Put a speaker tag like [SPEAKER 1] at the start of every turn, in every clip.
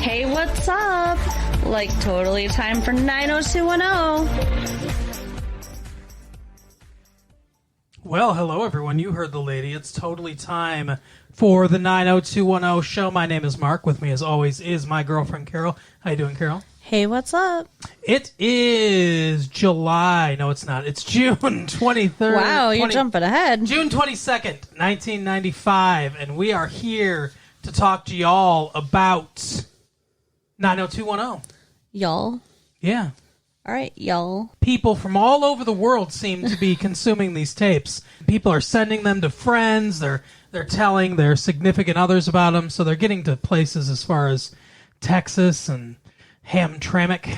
[SPEAKER 1] Hey, what's up? Like, totally time for 90210.
[SPEAKER 2] Well, hello, everyone. You heard the lady. It's totally time for the 90210 show. My name is Mark. With me, as always, is my girlfriend, Carol. How you doing, Carol?
[SPEAKER 1] Hey, what's up?
[SPEAKER 2] It is July. No, it's not. It's June 23rd.
[SPEAKER 1] Wow, you're jumping ahead.
[SPEAKER 2] June 22nd, 1995. And we are here to talk to y'all about 90210.
[SPEAKER 1] Y'all?
[SPEAKER 2] Yeah.
[SPEAKER 1] All right, y'all.
[SPEAKER 2] People from all over the world seem to be consuming these tapes. People are sending them to friends. They're telling their significant others about them. So they're getting to places as far as Texas and Hamtramck.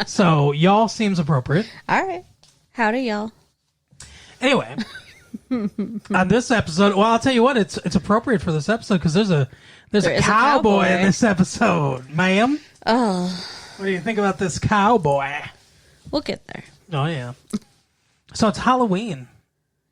[SPEAKER 2] So y'all seems appropriate.
[SPEAKER 1] All right. Howdy, y'all.
[SPEAKER 2] Anyway, on this episode, well, I'll tell you what, it's appropriate for this episode because there's a cowboy in this episode, ma'am.
[SPEAKER 1] Oh.
[SPEAKER 2] What do you think about this cowboy?
[SPEAKER 1] We'll get there.
[SPEAKER 2] Oh, yeah. So it's Halloween.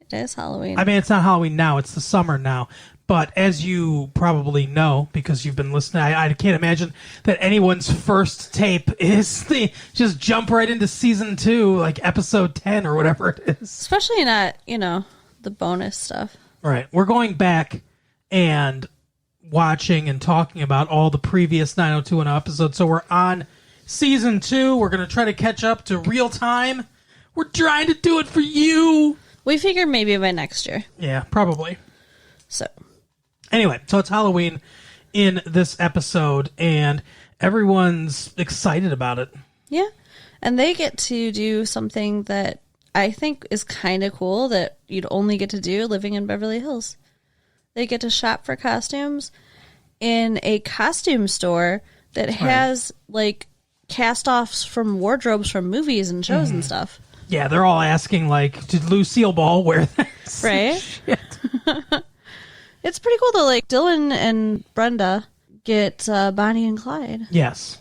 [SPEAKER 1] It is Halloween.
[SPEAKER 2] I mean, it's not Halloween now. It's the summer now. But as you probably know, because you've been listening, I can't imagine that anyone's first tape is just jump right into season 2, like episode 10 or whatever it is.
[SPEAKER 1] Especially not, the bonus stuff.
[SPEAKER 2] Right. We're going back and watching and talking about all the previous 90210 episodes. So we're on season 2. We're going to try to catch up to real time. We're trying to do it for you.
[SPEAKER 1] We figure maybe by next year.
[SPEAKER 2] Yeah, probably.
[SPEAKER 1] So.
[SPEAKER 2] Anyway, so it's Halloween in this episode, and everyone's excited about it.
[SPEAKER 1] Yeah. And they get to do something that I think is kind of cool that you'd only get to do living in Beverly Hills. They get to shop for costumes in a costume store that has, like, cast-offs from wardrobes from movies and shows and stuff.
[SPEAKER 2] Yeah, they're all asking, like, did Lucille Ball wear this?
[SPEAKER 1] Right?
[SPEAKER 2] Shit.
[SPEAKER 1] It's pretty cool, though. Like, Dylan and Brenda get Bonnie and Clyde.
[SPEAKER 2] Yes.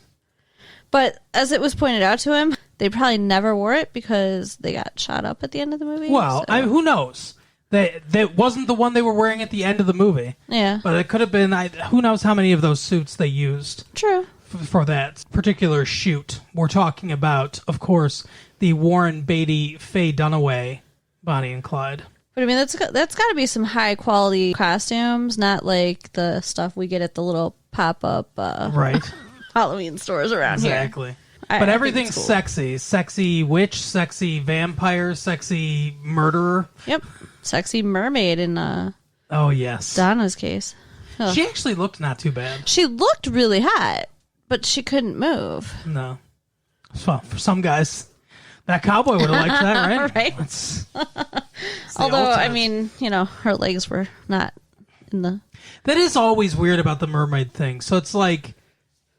[SPEAKER 1] But as it was pointed out to him, they probably never wore it because they got shot up at the end of the movie.
[SPEAKER 2] Well,
[SPEAKER 1] so.
[SPEAKER 2] who knows? That wasn't the one they were wearing at the end of the movie.
[SPEAKER 1] Yeah.
[SPEAKER 2] But it could have been, who knows how many of those suits they used.
[SPEAKER 1] True.
[SPEAKER 2] For that particular shoot. We're talking about, of course, the Warren Beatty, Faye Dunaway, Bonnie and Clyde.
[SPEAKER 1] But I mean, that's got to be some high quality costumes, not like the stuff we get at the little pop up
[SPEAKER 2] right
[SPEAKER 1] Halloween stores around here.
[SPEAKER 2] Exactly. But everything's cool. Sexy witch, sexy vampire, sexy murderer.
[SPEAKER 1] Yep, sexy mermaid in
[SPEAKER 2] oh yes,
[SPEAKER 1] Donna's case. Ugh.
[SPEAKER 2] She actually looked not too bad.
[SPEAKER 1] She looked really hot, but she couldn't move.
[SPEAKER 2] No, well, for some guys. That cowboy would have liked that, right?
[SPEAKER 1] Right. Although, I mean, her legs were not in the...
[SPEAKER 2] That is always weird about the mermaid thing. So it's like,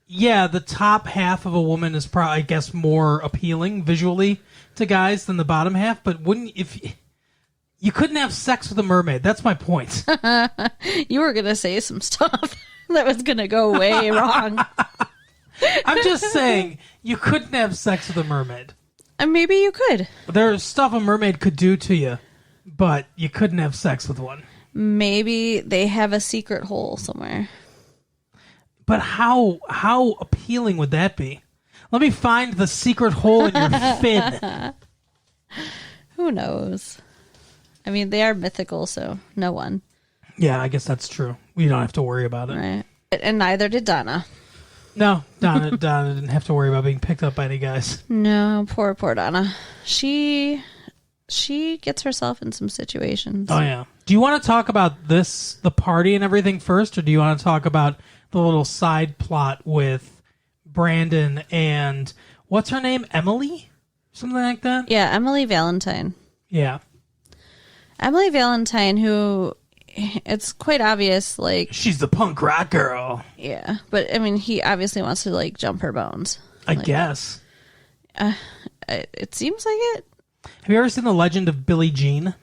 [SPEAKER 2] yeah, the top half of a woman is probably, I guess, more appealing visually to guys than the bottom half. But you couldn't have sex with a mermaid. That's my point.
[SPEAKER 1] You were going to say some stuff that was going to go way wrong.
[SPEAKER 2] I'm just saying, you couldn't have sex with a mermaid.
[SPEAKER 1] And maybe you could.
[SPEAKER 2] There's stuff a mermaid could do to you, but you couldn't have sex with one.
[SPEAKER 1] Maybe they have a secret hole somewhere.
[SPEAKER 2] But how appealing would that be? Let me find the secret hole in your fin.
[SPEAKER 1] Who knows? I mean, they are mythical, so no one.
[SPEAKER 2] Yeah, I guess that's true. We don't have to worry about it.
[SPEAKER 1] Right. And neither did Donna.
[SPEAKER 2] No, Donna didn't have to worry about being picked up by any guys.
[SPEAKER 1] No, poor Donna. She gets herself in some situations.
[SPEAKER 2] Oh, yeah. Do you want to talk about the party and everything first, or do you want to talk about the little side plot with Brandon and, what's her name, Emily? Something like that?
[SPEAKER 1] Yeah, Emily Valentine.
[SPEAKER 2] Yeah.
[SPEAKER 1] Emily Valentine, who... It's quite obvious, like...
[SPEAKER 2] She's the punk rock girl.
[SPEAKER 1] Yeah, but, I mean, he obviously wants to, like, jump her bones.
[SPEAKER 2] I guess.
[SPEAKER 1] It seems like it.
[SPEAKER 2] Have you ever seen The Legend of Billie Jean?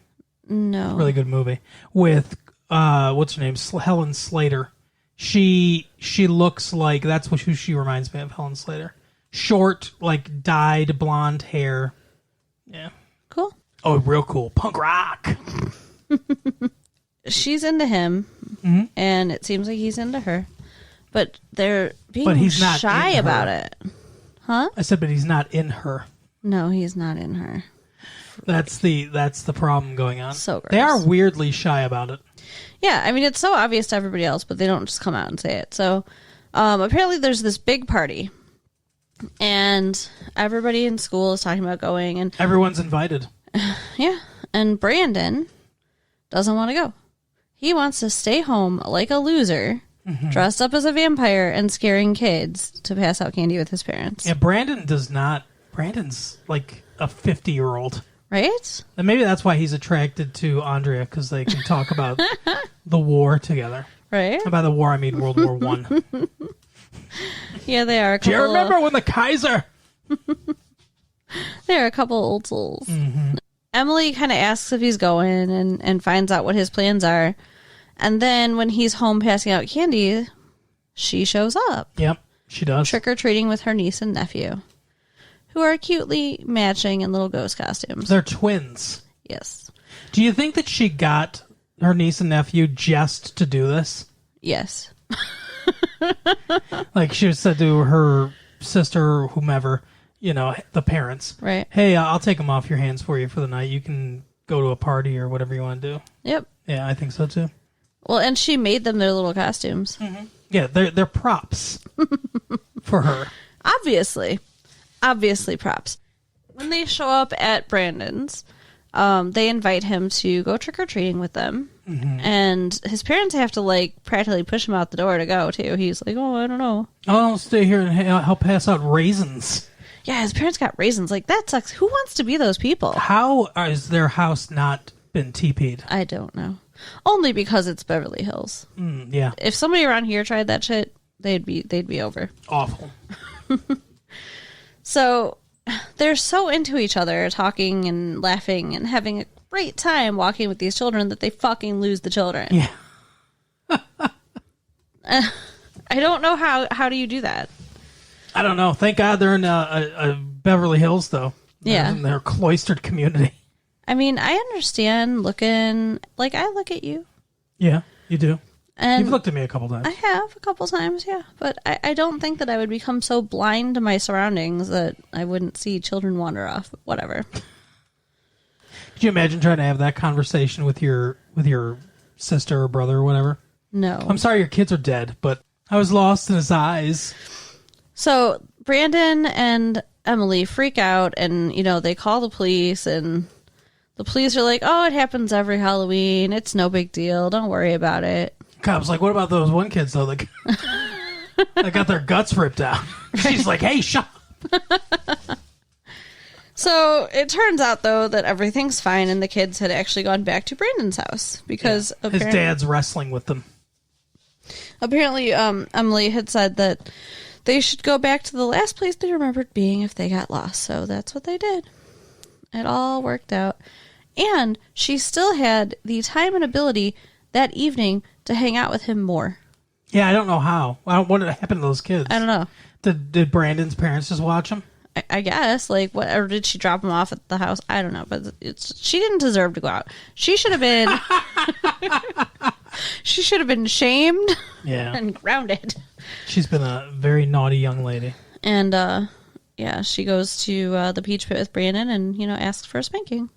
[SPEAKER 1] No.
[SPEAKER 2] Really good movie. With, what's her name? Helen Slater. She looks like... That's who she reminds me of, Helen Slater. Short, like, dyed blonde hair. Yeah.
[SPEAKER 1] Cool.
[SPEAKER 2] Oh, real cool. Punk rock.
[SPEAKER 1] She's into him, and it seems like he's into her. but they're being
[SPEAKER 2] But he's not
[SPEAKER 1] shy
[SPEAKER 2] in her.
[SPEAKER 1] about it. Huh?
[SPEAKER 2] I said, but he's not in her.
[SPEAKER 1] No, he's not in her.
[SPEAKER 2] That's the problem going on.
[SPEAKER 1] So gross.
[SPEAKER 2] They are weirdly shy about it.
[SPEAKER 1] Yeah, I mean, it's so obvious to everybody else, but they don't just come out and say it. So apparently there's this big party, and everybody in school is talking about going. And
[SPEAKER 2] Everyone's invited.
[SPEAKER 1] yeah, and Brandon doesn't want to go. He wants to stay home like a loser, dressed up as a vampire and scaring kids to pass out candy with his parents.
[SPEAKER 2] Yeah, Brandon does not. Brandon's like a 50-year-old.
[SPEAKER 1] Right?
[SPEAKER 2] And maybe that's why he's attracted to Andrea, because they can talk about the war together.
[SPEAKER 1] Right?
[SPEAKER 2] And by the war, I mean World War One.
[SPEAKER 1] Yeah, they are.
[SPEAKER 2] Do you remember when the Kaiser?
[SPEAKER 1] They are a couple old souls. Emily kind of asks if he's going and finds out what his plans are. And then when he's home passing out candy, she shows up.
[SPEAKER 2] Yep, she does.
[SPEAKER 1] Trick-or-treating with her niece and nephew, who are cutely matching in little ghost costumes.
[SPEAKER 2] They're twins.
[SPEAKER 1] Yes.
[SPEAKER 2] Do you think that she got her niece and nephew just to do this?
[SPEAKER 1] Yes.
[SPEAKER 2] Like she said to her sister or whomever, the parents.
[SPEAKER 1] Right.
[SPEAKER 2] Hey, I'll take them off your hands for you for the night. You can go to a party or whatever you want to do.
[SPEAKER 1] Yep.
[SPEAKER 2] Yeah, I think so too.
[SPEAKER 1] Well, and she made them their little costumes.
[SPEAKER 2] Yeah, they're props for her.
[SPEAKER 1] Obviously props. When they show up at Brandon's, they invite him to go trick-or-treating with them. And his parents have to practically push him out the door to go too. He's like, oh, I don't know.
[SPEAKER 2] I'll stay here and help pass out raisins.
[SPEAKER 1] Yeah, his parents got raisins. That sucks. Who wants to be those people?
[SPEAKER 2] How has their house not been TP'd?
[SPEAKER 1] I don't know. Only because it's Beverly Hills.
[SPEAKER 2] Yeah.
[SPEAKER 1] If somebody around here tried that shit, they'd be over.
[SPEAKER 2] Awful.
[SPEAKER 1] So they're so into each other, talking and laughing and having a great time walking with these children that they fucking lose the children.
[SPEAKER 2] Yeah.
[SPEAKER 1] I don't know how do you do that?
[SPEAKER 2] I don't know. Thank God they're in a Beverly Hills, though.
[SPEAKER 1] Yeah.
[SPEAKER 2] In their cloistered community.
[SPEAKER 1] I mean, I understand looking like I look at you.
[SPEAKER 2] Yeah, you do.
[SPEAKER 1] And
[SPEAKER 2] You've looked at me a couple times.
[SPEAKER 1] I have a couple times, yeah. But I don't think that I would become so blind to my surroundings that I wouldn't see children wander off. Whatever.
[SPEAKER 2] Could you imagine trying to have that conversation with your sister or brother or whatever?
[SPEAKER 1] No.
[SPEAKER 2] I'm sorry your kids are dead, but I was lost in his eyes.
[SPEAKER 1] So Brandon and Emily freak out and, they call the police and the police are like, oh, it happens every Halloween. It's no big deal. Don't worry about it.
[SPEAKER 2] Cops like, what about those one kids, though, that got their guts ripped out? She's like, hey, shut up.
[SPEAKER 1] So it turns out, though, that everything's fine and the kids had actually gone back to Brandon's house because
[SPEAKER 2] his dad's wrestling with them.
[SPEAKER 1] Apparently, Emily had said that they should go back to the last place they remembered being if they got lost. So that's what they did. It all worked out. And she still had the time and ability that evening to hang out with him more.
[SPEAKER 2] Yeah, I don't know how. What did happen to those kids?
[SPEAKER 1] I don't know.
[SPEAKER 2] Did Brandon's parents just watch him?
[SPEAKER 1] I guess, what, or did she drop him off at the house? I don't know, but she didn't deserve to go out. She should have been, she should have been shamed, and grounded. She's
[SPEAKER 2] been a very naughty young lady.
[SPEAKER 1] And she goes to the peach pit with Brandon, and asks for a spanking.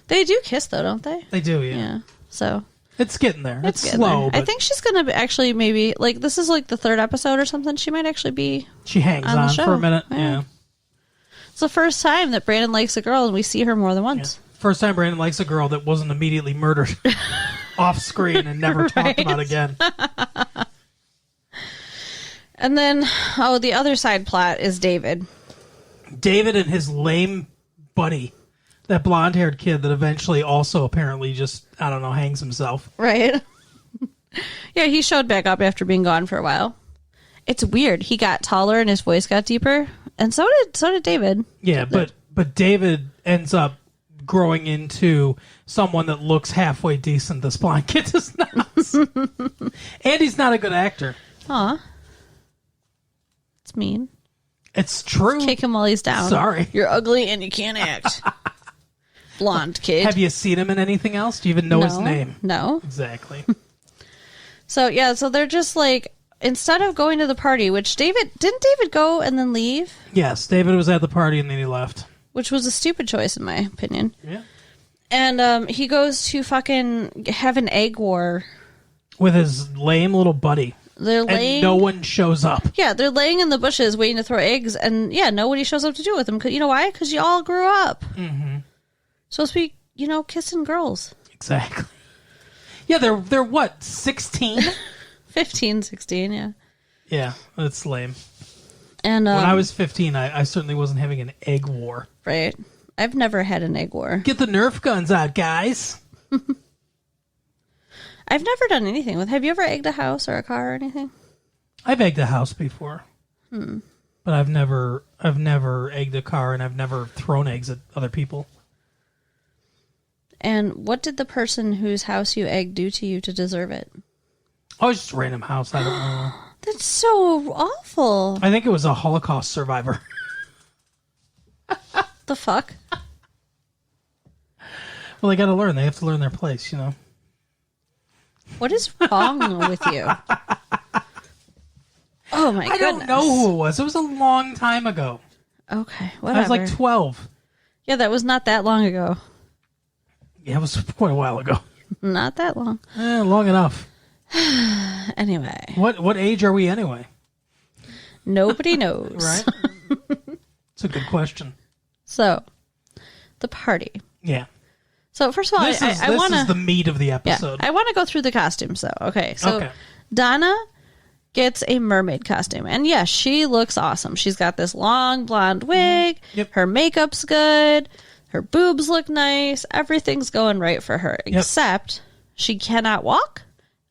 [SPEAKER 1] They do kiss though, don't they?
[SPEAKER 2] They do, yeah.
[SPEAKER 1] Yeah. So
[SPEAKER 2] it's getting there. It's slow.
[SPEAKER 1] There. I think she's gonna actually maybe this is the third episode or something. She might actually be.
[SPEAKER 2] She hangs on for a minute. Yeah.
[SPEAKER 1] It's the first time that Brandon likes a girl, and we see her more than once.
[SPEAKER 2] Yeah. First time Brandon likes a girl that wasn't immediately murdered off screen and never talked about again.
[SPEAKER 1] And then, the other side plot is David.
[SPEAKER 2] David and his lame buddy. That blonde-haired kid that eventually also apparently just, I don't know, hangs himself.
[SPEAKER 1] Right. Yeah, he showed back up after being gone for a while. It's weird. He got taller and his voice got deeper. And so did David.
[SPEAKER 2] Yeah, but David ends up growing into someone that looks halfway decent. This blonde kid does not. And he's not a good actor.
[SPEAKER 1] Aw. It's mean.
[SPEAKER 2] It's true.
[SPEAKER 1] Kick him while he's down.
[SPEAKER 2] Sorry.
[SPEAKER 1] You're ugly and you can't act. Blonde kid.
[SPEAKER 2] Have you seen him in anything else? Do you even know his name?
[SPEAKER 1] No.
[SPEAKER 2] Exactly.
[SPEAKER 1] So they're just instead of going to the party, which didn't David go and then leave?
[SPEAKER 2] Yes, David was at the party and then he left.
[SPEAKER 1] Which was a stupid choice, in my opinion.
[SPEAKER 2] Yeah.
[SPEAKER 1] And he goes to fucking have an egg war.
[SPEAKER 2] With his lame little buddy.
[SPEAKER 1] They're laying...
[SPEAKER 2] And no one shows up.
[SPEAKER 1] Yeah, they're laying in the bushes waiting to throw eggs, and yeah, nobody shows up to do it with them. You know why? Because you all grew up.
[SPEAKER 2] Mm-hmm.
[SPEAKER 1] Supposed to be, kissing girls.
[SPEAKER 2] Exactly. Yeah, they're what, 16?
[SPEAKER 1] 15, 16, yeah.
[SPEAKER 2] Yeah, that's lame.
[SPEAKER 1] And
[SPEAKER 2] when I was 15, I certainly wasn't having an egg war.
[SPEAKER 1] Right. I've never had an egg war.
[SPEAKER 2] Get the Nerf guns out, guys.
[SPEAKER 1] I've never done anything with... Have you ever egged a house or a car or anything?
[SPEAKER 2] I've egged a house before. But I've never egged a car, and I've never thrown eggs at other people.
[SPEAKER 1] And what did the person whose house you egged do to you to deserve it?
[SPEAKER 2] Oh, it's just a random house. I don't know.
[SPEAKER 1] That's so awful.
[SPEAKER 2] I think it was a Holocaust survivor.
[SPEAKER 1] The fuck?
[SPEAKER 2] Well, they got to learn. They have to learn their place,
[SPEAKER 1] What is wrong with you? Oh my goodness.
[SPEAKER 2] I don't know who it was. It was a long time ago.
[SPEAKER 1] Okay, whatever.
[SPEAKER 2] I was like 12.
[SPEAKER 1] Yeah, that was not that long ago.
[SPEAKER 2] Yeah, it was quite a while ago.
[SPEAKER 1] Not that long.
[SPEAKER 2] Long enough.
[SPEAKER 1] Anyway.
[SPEAKER 2] What age are we anyway?
[SPEAKER 1] Nobody knows.
[SPEAKER 2] Right? It's a good question.
[SPEAKER 1] So, the party.
[SPEAKER 2] Yeah.
[SPEAKER 1] So, first of all,
[SPEAKER 2] this
[SPEAKER 1] I want to...
[SPEAKER 2] This is the meat of the episode.
[SPEAKER 1] Yeah, I want to go through the costumes, though. Okay, so Donna gets a mermaid costume. And yes, she looks awesome. She's got this long blonde wig.
[SPEAKER 2] Yep.
[SPEAKER 1] Her makeup's good. Her boobs look nice. Everything's going right for her.
[SPEAKER 2] Yep.
[SPEAKER 1] Except she cannot walk,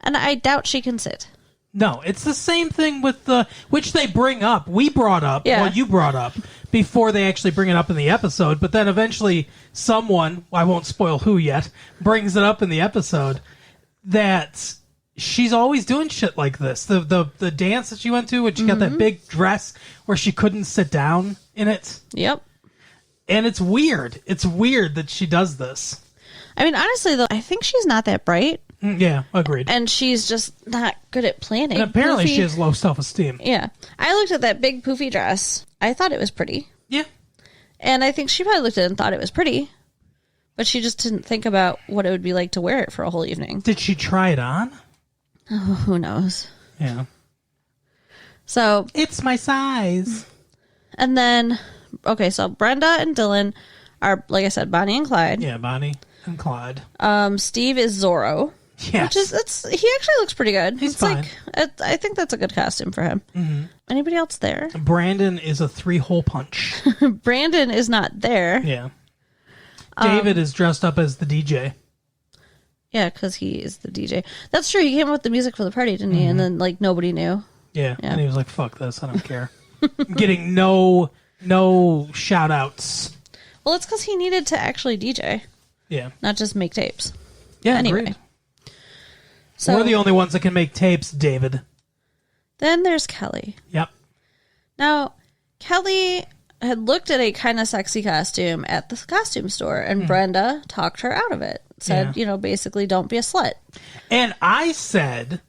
[SPEAKER 1] and I doubt she can sit.
[SPEAKER 2] No, it's the same thing with which they bring up. We brought up,
[SPEAKER 1] Yeah.
[SPEAKER 2] well, you brought up, before they actually bring it up in the episode, but then eventually someone, I won't spoil who yet, brings it up in the episode, that she's always doing shit like this. The dance that she went to, when she got that big dress where she couldn't sit down in it.
[SPEAKER 1] Yep.
[SPEAKER 2] And it's weird. It's weird that she does this.
[SPEAKER 1] I mean, honestly, though, I think she's not that bright.
[SPEAKER 2] Yeah, agreed.
[SPEAKER 1] And she's just not good at planning.
[SPEAKER 2] And apparently
[SPEAKER 1] Poofy.
[SPEAKER 2] she has low self-esteem.
[SPEAKER 1] Yeah. I looked at that big poofy dress. I thought it was pretty.
[SPEAKER 2] Yeah.
[SPEAKER 1] And I think she probably looked at it and thought it was pretty. But she just didn't think about what it would be like to wear it for a whole evening.
[SPEAKER 2] Did she try it on?
[SPEAKER 1] Oh, who knows?
[SPEAKER 2] Yeah.
[SPEAKER 1] So.
[SPEAKER 2] It's my size.
[SPEAKER 1] And then, okay, so Brenda and Dylan are, like I said, Bonnie and Clyde.
[SPEAKER 2] Yeah, Bonnie and Clyde.
[SPEAKER 1] Steve is Zorro.
[SPEAKER 2] Yes.
[SPEAKER 1] Which is, he actually looks pretty good.
[SPEAKER 2] He's fine.
[SPEAKER 1] I think that's a good costume for him. Mm-hmm. Anybody else there?
[SPEAKER 2] Brandon is a 3-hole punch.
[SPEAKER 1] Brandon is not there.
[SPEAKER 2] Yeah. David is dressed up as the DJ.
[SPEAKER 1] Yeah, because he is the DJ. That's true. He came up with the music for the party, didn't he? And then, nobody knew.
[SPEAKER 2] Yeah. And he was like, fuck this. I don't care. I'm getting no shout-outs.
[SPEAKER 1] Well, it's because he needed to actually DJ.
[SPEAKER 2] Yeah.
[SPEAKER 1] Not just make tapes.
[SPEAKER 2] Yeah,
[SPEAKER 1] anyway.
[SPEAKER 2] Agreed.
[SPEAKER 1] So,
[SPEAKER 2] we're the only ones that can make tapes, David.
[SPEAKER 1] Then there's Kelly.
[SPEAKER 2] Yep.
[SPEAKER 1] Now, Kelly had looked at a kind of sexy costume at the costume store, and Brenda talked her out of it. Said, basically, don't be a slut. And
[SPEAKER 2] I said,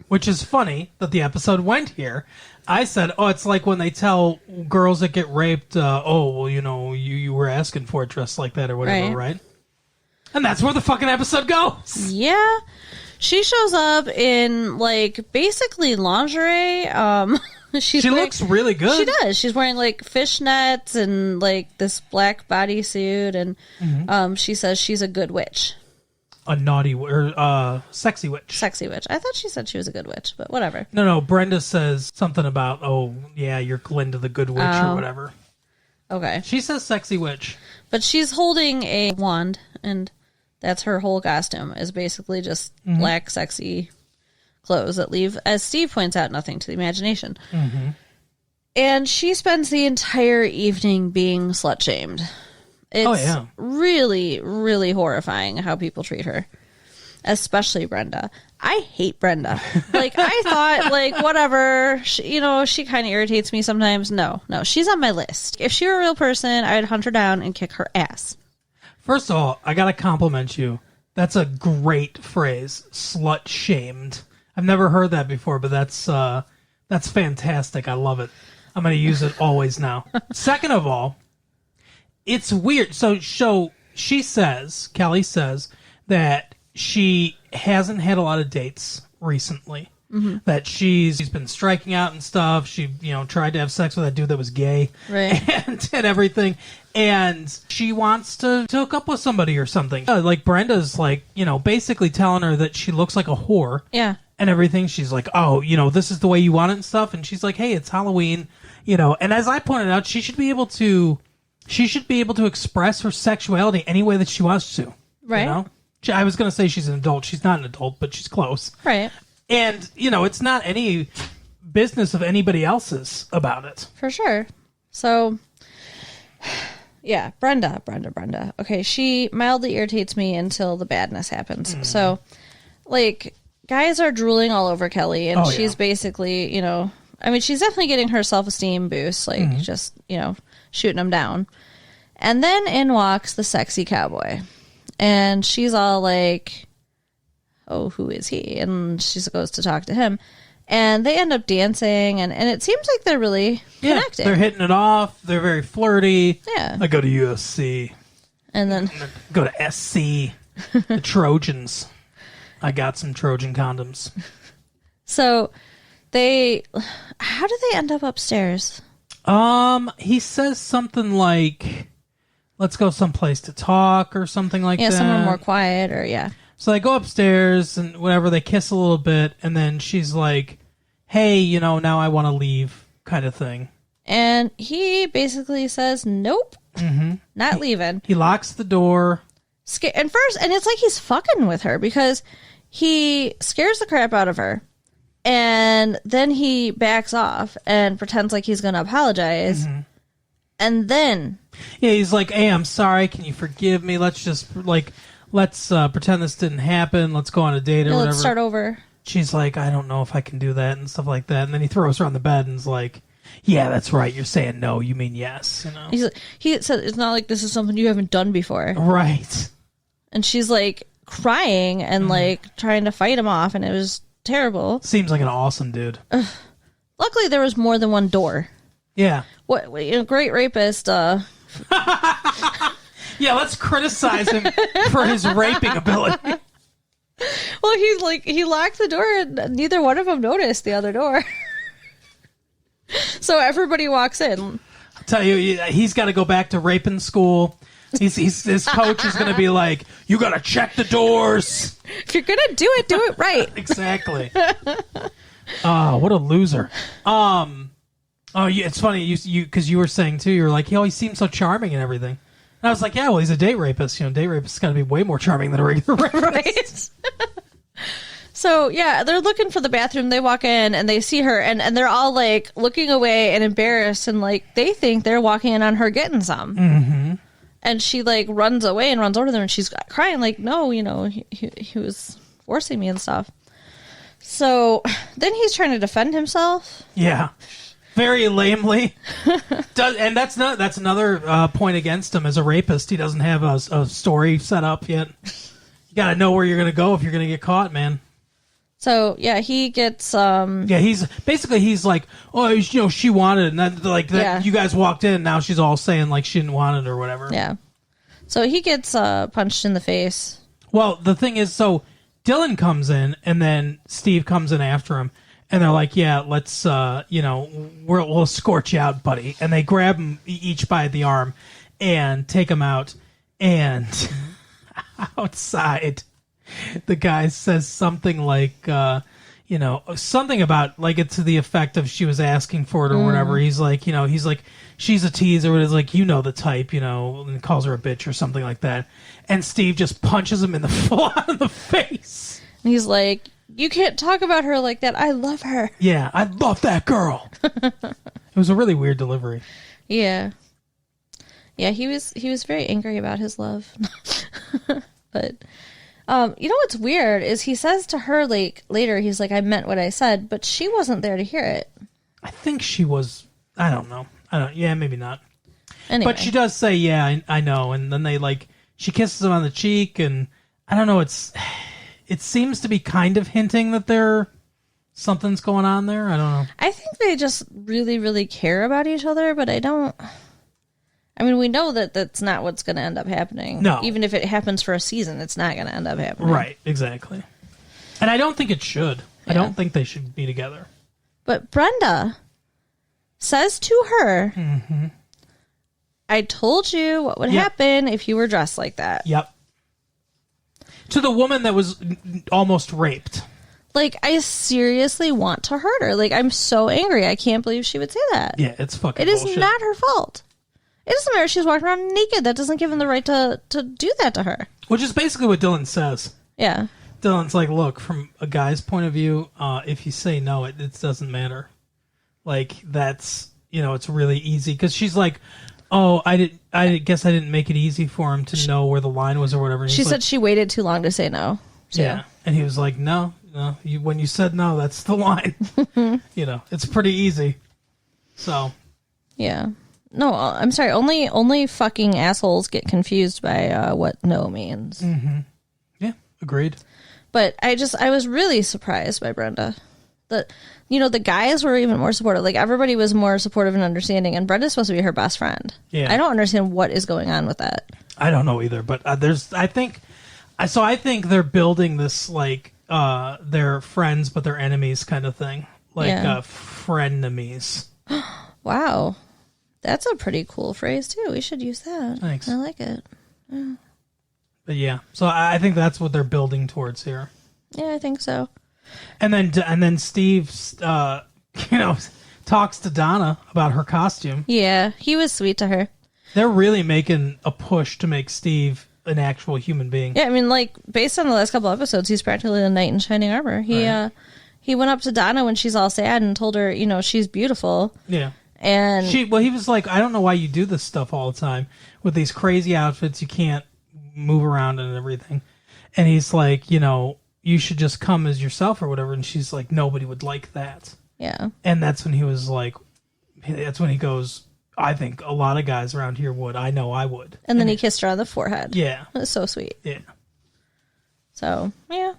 [SPEAKER 2] which is funny that the episode went here, I said, it's like when they tell girls that get raped, you were asking for it dressed like that or whatever, right? And that's where the fucking episode goes. Yeah. She shows up in, basically lingerie. She looks really good. She does. She's wearing, fishnets and, this black bodysuit. And she says she's a good witch. A naughty or sexy witch. Sexy witch. I thought she said she was a good witch, but whatever. No. Brenda says something about, you're Glinda the good witch or whatever. Okay. She says sexy witch. But she's holding a wand, and that's her whole costume, is basically just black, sexy clothes that leave, as Steve points out, nothing to the imagination. Mm-hmm. And she spends the entire evening being slut-shamed. It's really, really horrifying how people treat her. Especially Brenda. I hate Brenda. I thought, whatever, she kind of irritates me sometimes. No, she's on my list. If she were a real person, I'd hunt her down and kick her ass. First of all, I gotta compliment you. That's a great phrase, slut-shamed. I've never heard that before, but that's fantastic. I love it. I'm going to use it always now. Second of all, it's weird. So Kelly says that she hasn't had a lot of dates recently. Mm-hmm. That she's been striking out and stuff. She, tried to have sex with that dude that was gay,
[SPEAKER 1] right,
[SPEAKER 2] and everything. And she wants to hook up with somebody or something. Like Brenda's like, basically telling her that she looks like a whore.
[SPEAKER 1] Yeah.
[SPEAKER 2] And everything. She's like, oh, this is the way you want it and stuff. And she's like, hey, it's Halloween, And as I pointed out, she should be able to express her sexuality any way that she wants to.
[SPEAKER 1] Right.
[SPEAKER 2] I was going to say she's an adult. She's not an adult, but she's close.
[SPEAKER 1] Right.
[SPEAKER 2] And, it's not any business of anybody else's about it.
[SPEAKER 1] For sure. So, yeah, Brenda. Okay, she mildly irritates me until the badness happens. Mm. So, like, guys are drooling all over Kelly, and she's basically, she's definitely getting her self-esteem boost, like, just, shooting them down. And then in walks the sexy cowboy. And she's all like, oh, who is he? And she goes to talk to him. And they end up dancing, and it seems like they're really connecting.
[SPEAKER 2] They're hitting it off. They're very flirty.
[SPEAKER 1] Yeah.
[SPEAKER 2] I go to USC.
[SPEAKER 1] And then
[SPEAKER 2] go to SC. The Trojans. I got some Trojan condoms.
[SPEAKER 1] So how do they end up upstairs?
[SPEAKER 2] He says something like, let's go someplace to talk or something like that.
[SPEAKER 1] Yeah, somewhere more quiet or
[SPEAKER 2] So they go upstairs and whatever, they kiss a little bit, and then she's like, hey, now I want to leave, kind of thing.
[SPEAKER 1] And he basically says, nope, not leaving.
[SPEAKER 2] He locks the door.
[SPEAKER 1] And it's like he's fucking with her because he scares the crap out of her. And then he backs off and pretends like he's going to apologize. Mm-hmm. And then...
[SPEAKER 2] Yeah, he's like, hey, I'm sorry. Can you forgive me? Let's just, let's pretend this didn't happen. Let's go on a date or whatever.
[SPEAKER 1] Let's start over.
[SPEAKER 2] She's like, I don't know if I can do that and stuff like that. And then he throws her on the bed and is like, yeah, that's right. You're saying no. You mean yes.
[SPEAKER 1] He said, it's not like this is something you haven't done before.
[SPEAKER 2] Right.
[SPEAKER 1] And she's like crying and like trying to fight him off. And it was terrible.
[SPEAKER 2] Seems like an awesome dude.
[SPEAKER 1] Luckily, there was more than one door.
[SPEAKER 2] Yeah.
[SPEAKER 1] What great rapist.
[SPEAKER 2] Yeah, let's criticize him for his raping ability.
[SPEAKER 1] Well, he locked the door and neither one of them noticed the other door. So everybody walks in.
[SPEAKER 2] I'll tell you, he's got to go back to raping school. His coach is going to be like, you got to check the doors.
[SPEAKER 1] If you're going to do it right.
[SPEAKER 2] Exactly. Oh, what a loser. Oh, yeah, it's funny because you were saying too. You were like, he always seems so charming and everything. And I was like, yeah, well, he's a date rapist. Date rapists got to be way more charming than a regular rapist.
[SPEAKER 1] Right? So yeah, they're looking for the bathroom. They walk in and they see her, and they're all like looking away and embarrassed, and like they think they're walking in on her getting some. Mm-hmm. And she like runs away and runs over to them, and she's crying like, no, he was forcing me and stuff. So then he's trying to defend himself.
[SPEAKER 2] Yeah. Very lamely. And that's another point against him as a rapist. He doesn't have a story set up yet. You got to know where you're going to go if you're going to get caught, man.
[SPEAKER 1] So, yeah, he gets...
[SPEAKER 2] Yeah, he's like, oh, she wanted it. And that,
[SPEAKER 1] yeah.
[SPEAKER 2] You guys walked in, now she's all saying like she didn't want it or whatever.
[SPEAKER 1] Yeah. So he gets punched in the face.
[SPEAKER 2] Well, the thing is, so Dylan comes in and then Steve comes in after him. And they're like, yeah, let's, we'll escort you out, buddy. And they grab him each by the arm and take him out. And outside, the guy says something like, something about, like, it's to the effect of she was asking for it or whatever. He's like, she's a teaser. It's like, the type, and calls her a bitch or something like that. And Steve just punches him in the full out of the face.
[SPEAKER 1] And he's like... You can't talk about her like that. I love her.
[SPEAKER 2] Yeah, I love that girl. It was a really weird delivery.
[SPEAKER 1] Yeah. Yeah, he was very angry about his love. But what's weird is he says to her like later, he's like, I meant what I said, but she wasn't there to hear it.
[SPEAKER 2] I think she was. I don't know. Yeah, maybe not.
[SPEAKER 1] Anyway.
[SPEAKER 2] But she does say, yeah, I know. And then she kisses him on the cheek, and I don't know, it seems to be kind of hinting that they're something's going on there. I don't know.
[SPEAKER 1] I think they just really, really care about each other, but I don't. I mean, we know that that's not what's going to end up happening.
[SPEAKER 2] No.
[SPEAKER 1] Even if it happens for a season, it's not going to end up happening.
[SPEAKER 2] Right, exactly. And I don't think it should. Yeah. I don't think they should be together.
[SPEAKER 1] But Brenda says to her, I told you what would happen if you were dressed like that.
[SPEAKER 2] Yep. To the woman that was almost raped.
[SPEAKER 1] Like, I seriously want to hurt her. Like, I'm so angry. I can't believe she would say that.
[SPEAKER 2] Yeah, it's fucking
[SPEAKER 1] It is
[SPEAKER 2] bullshit.
[SPEAKER 1] not her fault. It doesn't matter if she's walking around naked. That doesn't give him the right to do that to her.
[SPEAKER 2] Which is basically what Dylan says.
[SPEAKER 1] Yeah.
[SPEAKER 2] Dylan's like, look, from a guy's point of view, if you say no, it doesn't matter. Like, that's, it's really easy. Because she's like, oh, I guess I didn't make it easy for him to know where the line was or whatever. And
[SPEAKER 1] she said she waited too long to say no. So.
[SPEAKER 2] Yeah. And he was like, no, when you said no, that's the line. It's pretty easy. So.
[SPEAKER 1] Yeah. No, I'm sorry. Only fucking assholes get confused by what no means.
[SPEAKER 2] Mm-hmm. Yeah, agreed.
[SPEAKER 1] But I was really surprised by Brenda. The guys were even more supportive. Like, everybody was more supportive and understanding, and Brenda's supposed to be her best friend.
[SPEAKER 2] Yeah.
[SPEAKER 1] I don't understand what is going on with that.
[SPEAKER 2] I don't know either, but I think they're building this, like, they're friends but they're enemies kind of thing. Like, frenemies.
[SPEAKER 1] Wow. That's a pretty cool phrase, too. We should use that.
[SPEAKER 2] Thanks.
[SPEAKER 1] I like it.
[SPEAKER 2] Yeah. But yeah, so I think that's what they're building towards here.
[SPEAKER 1] Yeah, I think so.
[SPEAKER 2] And then Steve, talks to Donna about her costume.
[SPEAKER 1] Yeah, he was sweet to her.
[SPEAKER 2] They're really making a push to make Steve an actual human being.
[SPEAKER 1] Yeah, I mean, like, based on the last couple episodes, he's practically a knight in shining armor. He went up to Donna when she's all sad and told her, she's beautiful.
[SPEAKER 2] Yeah.
[SPEAKER 1] And
[SPEAKER 2] he was like, I don't know why you do this stuff all the time with these crazy outfits. You can't move around and everything. And he's like, you should just come as yourself or whatever. And she's like, nobody would like that.
[SPEAKER 1] Yeah.
[SPEAKER 2] And that's when he was like, that's when he goes, I think a lot of guys around here would. I know I would.
[SPEAKER 1] And then he kissed her on the forehead.
[SPEAKER 2] Yeah.
[SPEAKER 1] It was so sweet.
[SPEAKER 2] Yeah.
[SPEAKER 1] So, yeah.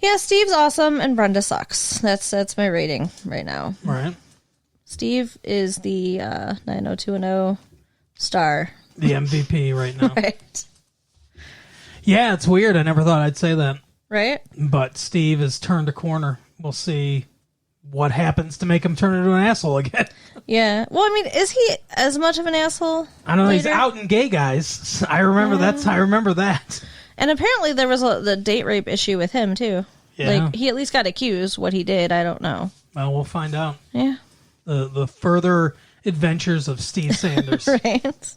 [SPEAKER 1] Yeah, Steve's awesome and Brenda sucks. That's my rating right now.
[SPEAKER 2] Right.
[SPEAKER 1] Steve is the 90210 star.
[SPEAKER 2] The MVP right now.
[SPEAKER 1] Right.
[SPEAKER 2] Yeah, it's weird. I never thought I'd say that.
[SPEAKER 1] Right?
[SPEAKER 2] But Steve has turned a corner. We'll see what happens to make him turn into an asshole again.
[SPEAKER 1] Yeah. Well, I mean, is he as much of an asshole?
[SPEAKER 2] I don't know.
[SPEAKER 1] Later?
[SPEAKER 2] He's outing gay guys. I remember that.
[SPEAKER 1] And apparently there was the date rape issue with him, too.
[SPEAKER 2] Yeah.
[SPEAKER 1] Like, he at least got accused. What he did, I don't know.
[SPEAKER 2] Well, we'll find out.
[SPEAKER 1] Yeah.
[SPEAKER 2] The further adventures of Steve Sanders.
[SPEAKER 1] Right.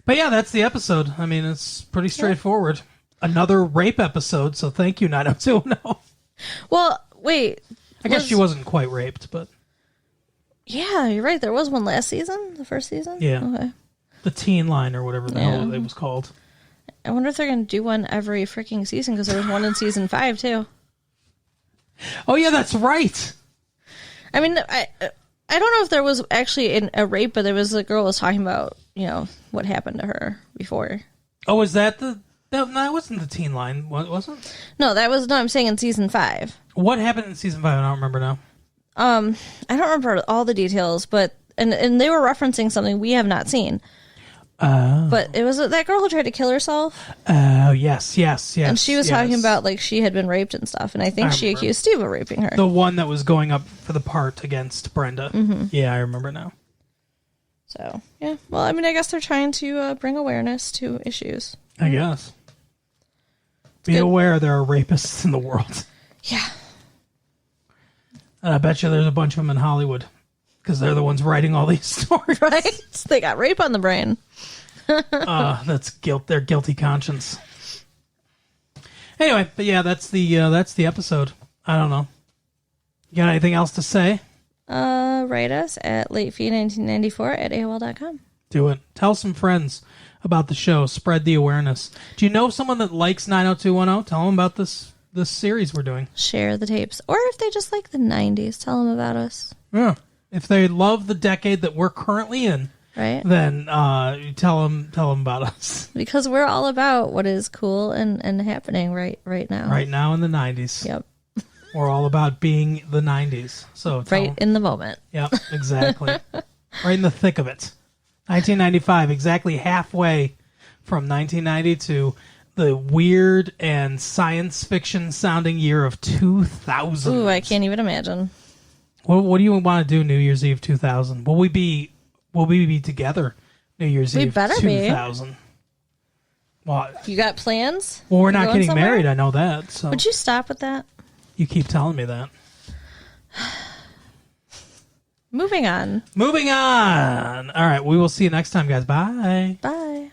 [SPEAKER 2] But yeah, that's the episode. I mean, it's pretty straightforward. Yeah. Another rape episode, so thank you, 90210.
[SPEAKER 1] Well, wait.
[SPEAKER 2] I guess she wasn't quite raped, but...
[SPEAKER 1] Yeah, you're right. There was one last season, the first season?
[SPEAKER 2] Yeah.
[SPEAKER 1] Okay.
[SPEAKER 2] The teen line or whatever the hell it was called.
[SPEAKER 1] I wonder if they're going to do one every freaking season, because there was one in season 5, too.
[SPEAKER 2] Oh, yeah, that's right.
[SPEAKER 1] I mean, I don't know if there was actually a rape, but there was a girl was talking about, what happened to her before.
[SPEAKER 2] Oh, was that the... No, it wasn't the teen line, was it?
[SPEAKER 1] No, I'm saying in season 5.
[SPEAKER 2] What happened in season 5? I don't remember now.
[SPEAKER 1] I don't remember all the details, but and they were referencing something we have not seen. But it was that girl who tried to kill herself.
[SPEAKER 2] Oh, yes.
[SPEAKER 1] And she was talking about, like, she had been raped and stuff, and I think she accused Steve of raping her.
[SPEAKER 2] The one that was going up for the part against Brenda.
[SPEAKER 1] Mm-hmm.
[SPEAKER 2] Yeah, I remember now.
[SPEAKER 1] So, yeah. Well, I mean, I guess they're trying to bring awareness to issues.
[SPEAKER 2] I guess. Be aware there are rapists in the world.
[SPEAKER 1] Yeah.
[SPEAKER 2] And I bet you there's a bunch of them in Hollywood, because they're the ones writing all these stories.
[SPEAKER 1] Right? They got rape on the brain.
[SPEAKER 2] That's guilt. Their guilty conscience. Anyway, but yeah, that's the episode. I don't know. You got anything else to say?
[SPEAKER 1] Write us at latefee1994@AOL.com.
[SPEAKER 2] Do it. Tell some friends about the show. Spread the awareness. Do you know someone that likes 90210? Tell them about this series we're doing.
[SPEAKER 1] About the tapes. Or if they just like the 90s, tell them about us.
[SPEAKER 2] Yeah. If they love the decade that we're currently in,
[SPEAKER 1] right?
[SPEAKER 2] Then tell them about us.
[SPEAKER 1] Because we're all about what is cool and happening right now.
[SPEAKER 2] Right now in the 90s.
[SPEAKER 1] Yep.
[SPEAKER 2] We're all about being the 90s. So
[SPEAKER 1] Right in the moment.
[SPEAKER 2] Yep, exactly. Right in the thick of it. 1995, exactly halfway from 1990 to the weird and science fiction sounding year of 2000.
[SPEAKER 1] Ooh, I can't even imagine.
[SPEAKER 2] What do you want to do New Year's Eve 2000? Will we be together New Year's
[SPEAKER 1] We
[SPEAKER 2] Eve
[SPEAKER 1] better be.
[SPEAKER 2] 2000? Well,
[SPEAKER 1] You got plans?
[SPEAKER 2] we're
[SPEAKER 1] You
[SPEAKER 2] not
[SPEAKER 1] going
[SPEAKER 2] getting
[SPEAKER 1] somewhere?
[SPEAKER 2] married. I know that. So
[SPEAKER 1] Would you stop with that?
[SPEAKER 2] you keep telling me that.
[SPEAKER 1] Moving on.
[SPEAKER 2] Moving on. All right, we will see you next time, guys. Bye.
[SPEAKER 1] Bye.